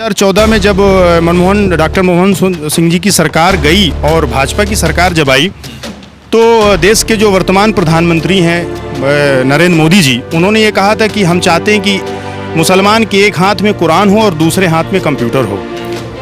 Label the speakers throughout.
Speaker 1: 2014 में जब डॉक्टर मनमोहन सिंह जी की सरकार गई और भाजपा की सरकार जब आई तो देश के जो वर्तमान प्रधानमंत्री हैं नरेंद्र मोदी जी, उन्होंने ये कहा था कि हम चाहते हैं कि मुसलमान के एक हाथ में कुरान हो और दूसरे हाथ में कंप्यूटर हो।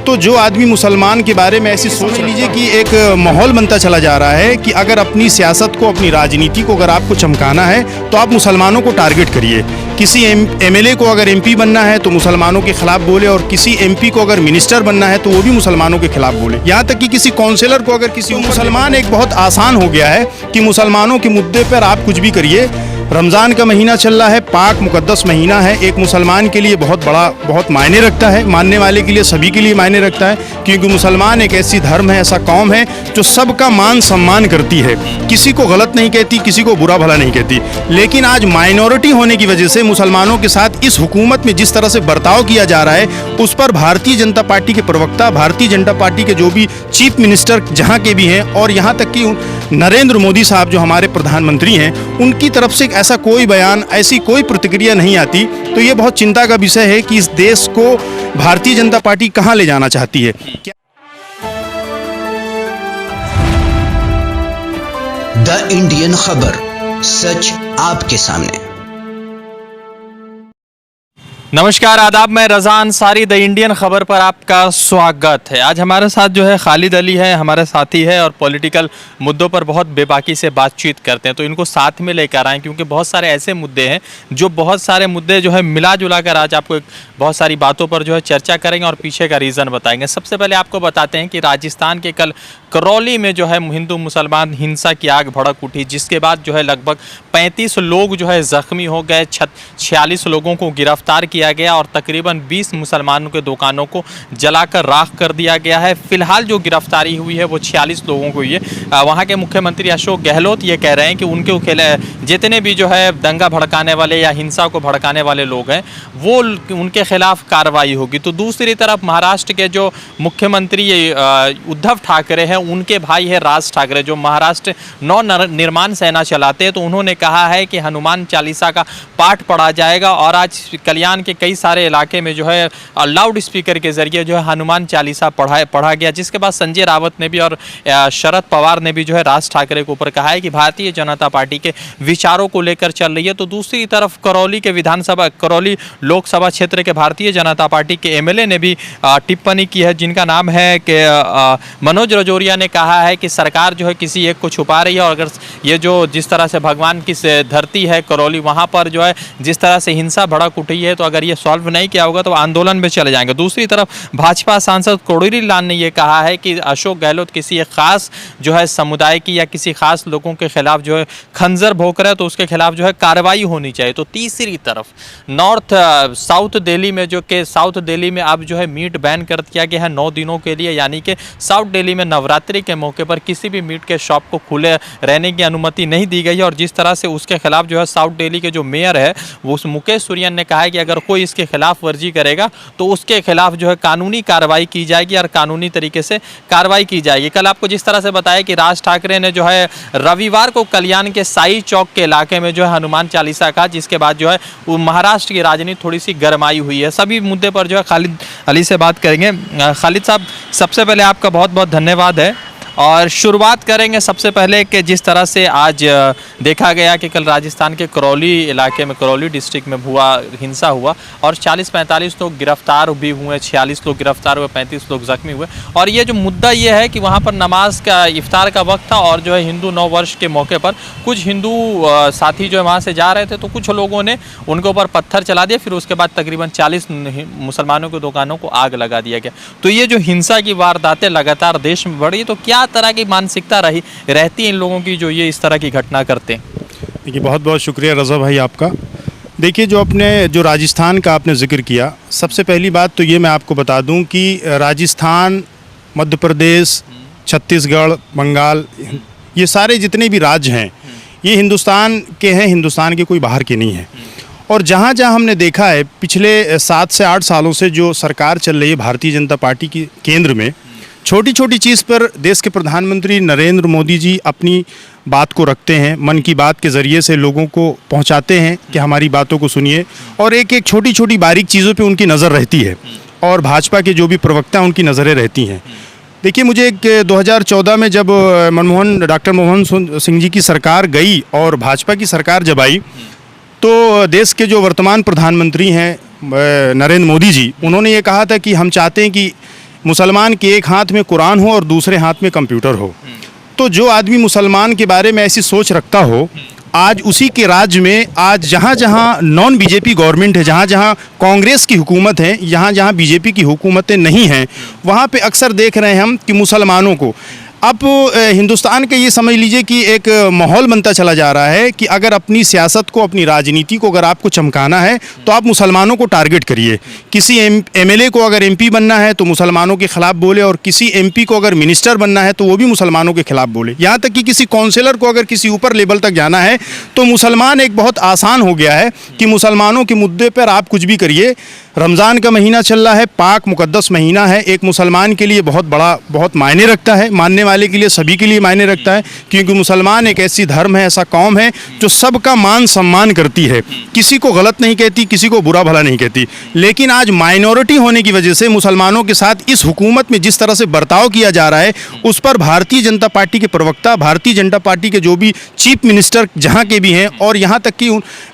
Speaker 1: तो जो आदमी मुसलमान के बारे में ऐसी सोच लीजिए कि एक माहौल बनता चला जा रहा है कि अगर अपनी सियासत को, अपनी राजनीति को अगर आपको चमकाना है तो आप मुसलमानों को टारगेट करिए। किसी एमएलए को अगर एमपी बनना है तो मुसलमानों के खिलाफ बोले, और किसी एमपी को अगर मिनिस्टर बनना है तो वो भी मुसलमानों के खिलाफ बोले। यहाँ तक कि किसी काउंसिलर को अगर किसी मुसलमान, एक बहुत आसान हो गया है कि मुसलमानों के मुद्दे पर आप कुछ भी करिए। रमज़ान का महीना चल रहा है, पाक मुकद्दस महीना है, एक मुसलमान के लिए बहुत बड़ा, बहुत मायने रखता है, मानने वाले के लिए, सभी के लिए मायने रखता है, क्योंकि मुसलमान एक ऐसी धर्म है, ऐसा कौम है जो सबका मान सम्मान करती है, किसी को गलत नहीं कहती, किसी को बुरा भला नहीं कहती। लेकिन आज माइनॉरिटी होने की वजह से मुसलमानों के साथ इस हुकूमत में जिस तरह से बर्ताव किया जा रहा है, उस पर भारतीय जनता पार्टी के प्रवक्ता, भारतीय जनता पार्टी के जो भी चीफ मिनिस्टर जहाँ के भी हैं, और यहाँ तक कि नरेंद्र मोदी साहब जो हमारे प्रधानमंत्री हैं, उनकी तरफ से ऐसा कोई बयान, ऐसी कोई प्रतिक्रिया नहीं आती। तो ये बहुत चिंता का विषय है कि इस देश को भारतीय जनता पार्टी कहाँ ले जाना चाहती है।
Speaker 2: द इंडियन खबर, सच आपके सामने।
Speaker 3: नमस्कार, आदाब, मैं रज़ा अंसारी, द इंडियन खबर पर आपका स्वागत है। आज हमारे साथ जो है खालिद अली है, हमारे साथी है और पॉलिटिकल मुद्दों पर बहुत बेबाकी से बातचीत करते हैं। तो इनको साथ में लेकर आएँ क्योंकि बहुत सारे ऐसे मुद्दे हैं जो बहुत सारे मुद्दे जो है मिला जुला कर आज आपको बहुत सारी बातों पर जो है चर्चा करेंगे और पीछे का रीज़न बताएंगे। सबसे पहले आपको बताते हैं कि राजस्थान के कल करौली में जो है हिंदू मुसलमान हिंसा की आग भड़क उठी, जिसके बाद जो है लगभग 35 लोग जो है ज़ख्मी हो गए, 46 लोगों को गिरफ्तार किया गया और तकरीबन 20 मुसलमानों के दुकानों को जलाकर राख कर दिया गया है। फिलहाल जो गिरफ्तारी हुई है वो 46 लोगों को हुई है। वहाँ के मुख्यमंत्री अशोक गहलोत ये कह रहे हैं कि उनके जितने भी जो है दंगा भड़काने वाले या हिंसा को भड़काने वाले लोग हैं वो उनके खिलाफ कार्रवाई होगी। तो दूसरी तरफ महाराष्ट्र के जो मुख्यमंत्री उद्धव ठाकरे हैं, उनके भाई है राज ठाकरे जो महाराष्ट्र नव निर्माण सेना चलाते हैं, तो उन्होंने कहा है कि हनुमान चालीसा का पाठ पढ़ा जाएगा। और आज कल्याण के कई सारे इलाके में जो है लाउड स्पीकर के जरिए जो है हनुमान चालीसा पढ़ा गया, जिसके बाद संजय रावत ने भी और शरद पवार ने भी जो है राज ठाकरे के ऊपर कहा है कि भारतीय जनता पार्टी के विचारों को लेकर चल रही है। तो दूसरी तरफ करौली लोकसभा क्षेत्र के भारतीय जनता पार्टी के एमएलए ने भी टिप्पणी की है, जिनका नाम है कि मनोज रजौरिया ने कहा है कि सरकार जो है किसी एक को छुपा रही है, और अगर ये जो जिस तरह से भगवान की धरती है करौली, वहाँ पर जो है जिस तरह से हिंसा भड़क उठी है, तो अगर ये सॉल्व नहीं किया होगा तो आंदोलन में चले जाएंगे। दूसरी तरफ भाजपा सांसद कोडूरी लाल ने यह कहा है कि अशोक गहलोत किसी एक खास जो है समुदाय की या किसी खास लोगों के खिलाफ जो है खंजर भोंक रहा है, तो उसके खिलाफ जो है कार्रवाई होनी चाहिए। तो तीसरी तरफ साउथ दिल्ली में अब जो है मीट बैन कर दिया गया है 9 दिनों के लिए, यानी कि साउथ दिल्ली में नवरात्रि के मौके पर किसी भी मीट के शॉप को खुले रहने की अनुमति नहीं दी गई है। और जिस तरह से उसके खिलाफ जो है साउथ दिल्ली के जो मेयर है वो मुकेश सुरियन ने कहा है कि अगर कोई इसके खिलाफ वर्जी करेगा तो उसके खिलाफ जो है कानूनी कार्रवाई की जाएगी और कानूनी तरीके से कार्रवाई की जाएगी। कल आपको जिस तरह से बताया कि राज ठाकरे ने जो है रविवार को कल्याण के साई चौक के इलाके में जो है हनुमान चालीसा कहा, जिसके बाद जो है वो महाराष्ट्र की राजनीति थोड़ी सी गरमाई हुई है। सभी मुद्दे पर जो है खालिद अली से बात करेंगे। खालिद साहब, सबसे पहले आपका बहुत बहुत धन्यवाद है और शुरुआत करेंगे सबसे पहले कि जिस तरह से आज देखा गया कि कल राजस्थान के करौली इलाके में, करौली डिस्ट्रिक्ट में हिंसा हुआ और 40-45 लोग गिरफ्तार भी हुए, 46 लोग गिरफ्तार हुए, 35 लोग जख्मी हुए। और ये जो मुद्दा ये है कि वहाँ पर नमाज का इफ्तार का वक्त था और जो है हिंदू नव वर्ष के मौके पर कुछ हिंदू साथी जो है वहाँ से जा रहे थे, तो कुछ लोगों ने उनके ऊपर पत्थर चला दिया, फिर उसके बाद तकरीबन 40 मुसलमानों की दुकानों को आग लगा दिया गया। तो ये जो हिंसा की वारदातें लगातार देश में बढ़ी, तो क्या तरह की मानसिकता रहती है इन लोगों की जो ये इस तरह की घटना करते हैं?
Speaker 1: देखिए, बहुत बहुत शुक्रिया रज़ा भाई आपका। देखिए, जो राजस्थान का आपने जिक्र किया, सबसे पहली बात तो ये मैं आपको बता दूं कि राजस्थान, मध्य प्रदेश, छत्तीसगढ़, बंगाल, ये सारे जितने भी राज्य हैं ये हिंदुस्तान के हैं, हिंदुस्तान के कोई बाहर के नहीं हैं। और जहाँ जहाँ हमने देखा है पिछले 7 से 8 सालों से जो सरकार चल रही है भारतीय जनता पार्टी की केंद्र में, छोटी छोटी चीज़ पर देश के प्रधानमंत्री नरेंद्र मोदी जी अपनी बात को रखते हैं, मन की बात के ज़रिए से लोगों को पहुंचाते हैं कि हमारी बातों को सुनिए, और एक एक छोटी छोटी बारीक चीज़ों पे उनकी नज़र रहती है। और भाजपा के जो भी प्रवक्ता हैं उनकी नज़रें रहती हैं। देखिए, मुझे एक 2014 में जब डॉक्टर मनमोहन सिंह जी की सरकार गई और भाजपा की सरकार जब आई, तो देश के जो वर्तमान प्रधानमंत्री हैं नरेंद्र मोदी जी, उन्होंने ये कहा था कि हम चाहते हैं कि मुसलमान के एक हाथ में कुरान हो और दूसरे हाथ में कंप्यूटर हो। तो जो आदमी मुसलमान के बारे में ऐसी सोच रखता हो, आज उसी के राज्य में आज जहाँ जहाँ नॉन बीजेपी गवर्नमेंट है, जहाँ जहाँ कांग्रेस की हुकूमत है, जहाँ जहाँ बीजेपी की हुकूमतें नहीं हैं, वहाँ पे अक्सर देख रहे हैं हम कि मुसलमानों को अब हिंदुस्तान के ये समझ लीजिए कि एक माहौल बनता चला जा रहा है कि अगर अपनी सियासत को, अपनी राजनीति को अगर आपको चमकाना है तो आप मुसलमानों को टारगेट करिए। किसी एमएलए को अगर एमपी बनना है तो मुसलमानों के खिलाफ बोले, और किसी एमपी को अगर मिनिस्टर बनना है तो वो भी मुसलमानों के खिलाफ बोले। यहाँ तक कि किसी काउंसिलर को अगर किसी ऊपर लेवल तक जाना है तो मुसलमान एक बहुत आसान हो गया है कि मुसलमानों के मुद्दे पर आप कुछ भी करिए। रमज़ान का महीना चल रहा है, पाक मुक़द्दस महीना है, एक मुसलमान के लिए बहुत मायने रखता है, मानने वाले के लिए, सभी के लिए मायने रखता है, क्योंकि मुसलमान एक ऐसी धर्म है, ऐसा कौम है जो सबका मान सम्मान करती है, किसी को गलत नहीं कहती, किसी को बुरा भला नहीं कहती। लेकिन आज माइनॉरिटी होने की वजह से मुसलमानों के साथ इस हुकूमत में जिस तरह से बर्ताव किया जा रहा है, उस पर भारतीय जनता पार्टी के प्रवक्ता, भारतीय जनता पार्टी के जो भी चीफ मिनिस्टर जहाँ के भी हैं, और यहाँ तक कि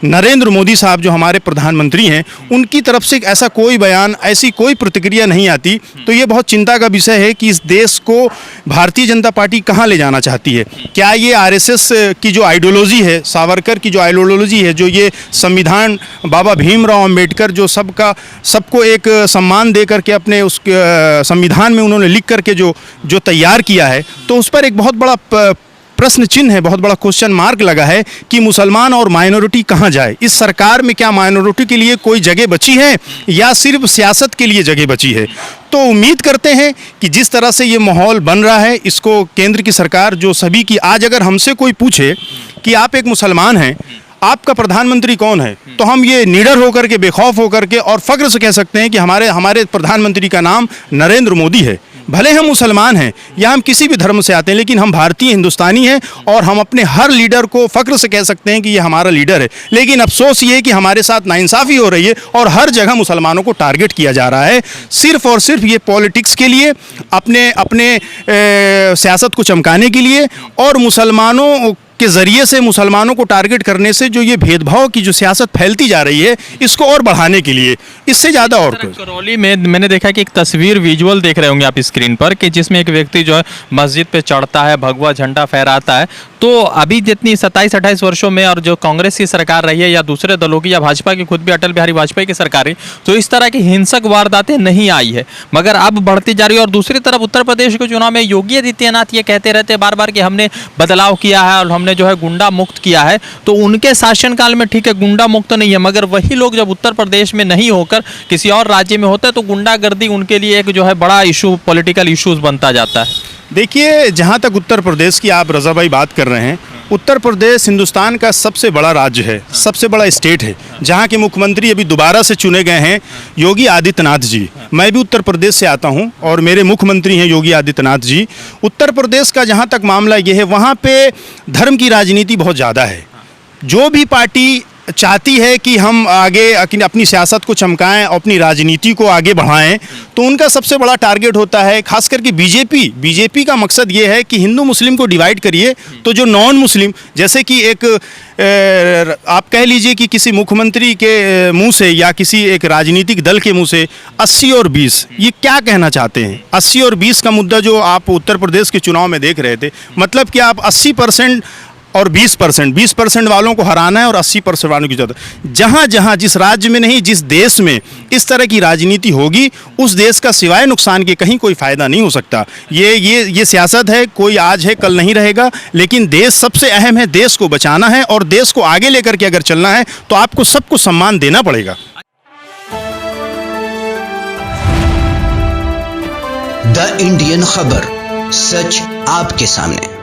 Speaker 1: नरेंद्र मोदी साहब जो हमारे प्रधानमंत्री हैं, उनकी तरफ से ऐसा कोई बयान, ऐसी कोई प्रतिक्रिया नहीं आती। तो ये बहुत चिंता का विषय है कि इस देश को भारतीय जनता पार्टी कहाँ ले जाना चाहती है। क्या ये आरएसएस की जो आइडियोलॉजी है, सावरकर की जो आइडियोलॉजी है, जो ये संविधान बाबा भीमराव अंबेडकर जो सबको एक सम्मान दे करके अपने उस संविधान में उन्होंने लिख करके जो तैयार किया है, तो उस पर एक बहुत बड़ा प्रश्न चिन्ह है, बहुत बड़ा क्वेश्चन मार्क लगा है कि मुसलमान और माइनॉरिटी कहाँ जाए। इस सरकार में क्या माइनॉरिटी के लिए कोई जगह बची है या सिर्फ सियासत के लिए जगह बची है। तो उम्मीद करते हैं कि जिस तरह से ये माहौल बन रहा है, इसको केंद्र की सरकार जो सभी की, आज अगर हमसे कोई पूछे कि आप एक मुसलमान हैं, आपका प्रधानमंत्री कौन है, तो हम ये निडर होकर के, बेखौफ होकर के और फख्र से कह सकते हैं कि हमारे प्रधानमंत्री का नाम नरेंद्र मोदी है। भले हम मुसलमान हैं या हम किसी भी धर्म से आते हैं, लेकिन हम भारतीय हिंदुस्तानी हैं और हम अपने हर लीडर को फख्र से कह सकते हैं कि ये हमारा लीडर है। लेकिन अफसोस ये है कि हमारे साथ नाइंसाफ़ी हो रही है और हर जगह मुसलमानों को टारगेट किया जा रहा है, सिर्फ और सिर्फ ये पॉलिटिक्स के लिए, अपने सियासत को चमकाने के लिए, और मुसलमानों के ज़रिए से मुसलमानों को टारगेट करने से जो ये भेदभाव की जो सियासत फैलती जा रही है, इसको और बढ़ाने के लिए, इससे ज़्यादा और कुछ।
Speaker 3: करौली में मैंने देखा कि एक तस्वीर, विजुअल देख रहे होंगे आप स्क्रीन पर, कि जिसमें एक व्यक्ति जो है मस्जिद पे चढ़ता है, भगवा झंडा फहराता है। तो अभी जितनी 27-28 वर्षों में और जो कांग्रेस की सरकार रही है या दूसरे दलों की या भाजपा की खुद भी अटल बिहारी वाजपेयी की सरकार रही, तो इस तरह की हिंसक वारदातें नहीं आई है, मगर अब बढ़ती जा रही है। और दूसरी तरफ उत्तर प्रदेश के चुनाव में योगी आदित्यनाथ ये कहते रहते बार बार कि हमने बदलाव किया है और हमने जो है गुंडा मुक्त किया है। तो उनके शासनकाल में ठीक है, गुंडा मुक्त नहीं है, मगर वही लोग जब उत्तर प्रदेश में नहीं होकर किसी और राज्य में होते हैं तो गुंडागर्दी उनके लिए एक जो है बड़ा इशू, पॉलिटिकल इशूज बनता जाता है।
Speaker 1: देखिए, जहाँ तक उत्तर प्रदेश की आप रज़ा भाई बात कर रहे हैं, उत्तर प्रदेश हिंदुस्तान का सबसे बड़ा राज्य है, सबसे बड़ा स्टेट है, जहाँ के मुख्यमंत्री अभी दोबारा से चुने गए हैं योगी आदित्यनाथ जी। मैं भी उत्तर प्रदेश से आता हूँ और मेरे मुख्यमंत्री हैं योगी आदित्यनाथ जी। उत्तर प्रदेश का जहाँ तक मामला ये है, वहाँ पे धर्म की राजनीति बहुत ज़्यादा है। जो भी पार्टी चाहती है कि हम आगे अपनी सियासत को चमकाएं, अपनी राजनीति को आगे बढ़ाएं, तो उनका सबसे बड़ा टारगेट होता है, खास करके बीजेपी का मकसद ये है कि हिंदू मुस्लिम को डिवाइड करिए, तो जो नॉन मुस्लिम, जैसे कि एक आप कह लीजिए कि किसी मुख्यमंत्री के मुंह से या किसी एक राजनीतिक दल के मुंह से 80 और 20, ये क्या कहना चाहते हैं? 80 और 20 का मुद्दा जो आप उत्तर प्रदेश के चुनाव में देख रहे थे, मतलब कि आप 80% और 20% वालों को हराना है और 80% वालों की जरूरत। जहाँ जहाँ जिस राज्य में नहीं, जिस देश में इस तरह की राजनीति होगी, उस देश का सिवाय नुकसान के कहीं कोई फ़ायदा नहीं हो सकता। ये सियासत है, कोई आज है कल नहीं रहेगा, लेकिन देश सबसे अहम है, देश को बचाना है और देश को आगे लेकर के अगर चलना है तो आपको सबको सम्मान देना पड़ेगा।
Speaker 2: द इंडियन खबर, सच आपके सामने।